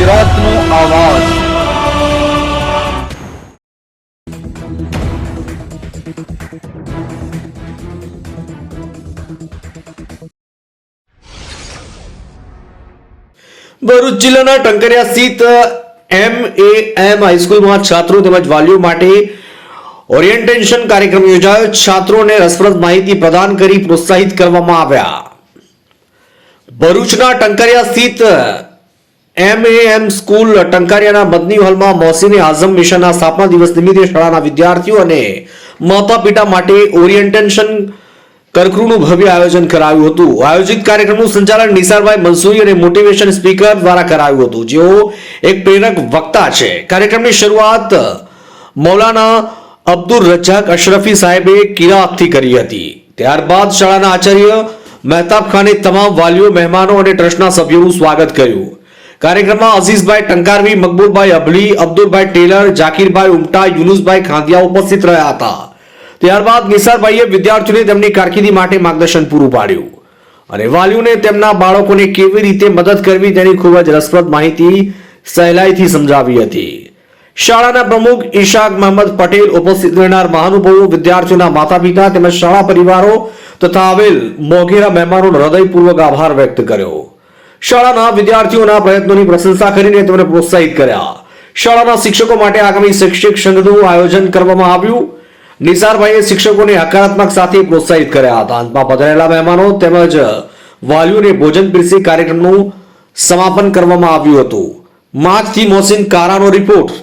ગુજરાતનો આવાજ। ભરૂચ જિલ્લાના ટંકારિયા સ્થિત MAM હાઈસ્કૂલમાં છાત્રો તેમજ વાલીઓ માટે ઓરિએન્ટેશન કાર્યક્રમ યોજાયો। છાત્રોને રસપ્રદ માહિતી પ્રદાન કરી પ્રોત્સાહિત કરવામાં આવ્યા। ભરૂચના ટંકારિયા સ્થિત MAM સ્કૂલ ટંકારિયાના મદની હોલમાં મોહસિન આઝમ મિશનના સ્થાપના દિવસ નિમિત્તે શાળાના વિદ્યાર્થીઓ અને માતા પિતા માટે ઓરિએન્ટેશન કરકરૂનું ભવ્ય આયોજન કરાયું હતું। આયોજિત કાર્યક્રમનું સંચાલન નિસારભાઈ મંસૂરી અને મોટિવેશન સ્પીકર દ્વારા કરાયું હતું, જેઓ એક પ્રેરક વક્તા છે। કાર્યક્રમની શરૂઆત મૌલાના અબ્દુલ રજાક અશરફી સાહેબે કિરાતથી કરી હતી। ત્યારબાદ શાળાના આચાર્ય મહેતાબ ખાને તમામ વાલીઓ, મહેમાનો અને ટ્રસ્ટના સભ્યોનું સ્વાગત કર્યું। કાર્યક્રમમાં અઝીઝભાઈ ટંકારવી, મકબૂલભાઈ અભલી, અબ્દુલભાઈ ટેલર, જાકીરભાઈ ઉમટા, યુનુસભાઈ ખાંધિયા ઉપસ્થિત રહ્યા હતા। ત્યારબાદ નિસારભાઈએ વિદ્યાર્થીઓને તેમની કારકિર્દી માટે માર્ગદર્શન પૂરું પાડ્યું અને વાલીઓને તેમના બાળકોને કેવી રીતે મદદ કરવી તેની ખૂબ જ રસપ્રદ માહિતી સહેલાઈથી સમજાવી હતી। શાળાના પ્રમુખ ઇશાક મહમદ પટેલ, ઉપસ્થિત રહેનાર મહાનુભાવો, વિદ્યાર્થીઓના માતા પિતા તેમજ શાળા પરિવારો તથા આવેલ મોઘેરા મહેમાનોનો હૃદયપૂર્વક આભાર વ્યક્ત કર્યો। શાળાના વિદ્યાર્થીઓના પ્રયત્નોની પ્રશંસા કરીને તેમને પ્રોત્સાહિત કર્યા। શાળાના શિક્ષકો માટે આગામી શૈક્ષણિક સંઘનું આયોજન કરવામાં આવ્યું। નિસારભાઈએ શિક્ષકોને હકારાત્મક સાથે પ્રોત્સાહિત કર્યા હતા। અંતમાં પધારેલા મહેમાનો તેમજ વાલીઓને ભોજન પીરસી કાર્યક્રમનું સમાપન કરવામાં આવ્યું હતું। માગથી મોહસિન કારાનો રિપોર્ટ।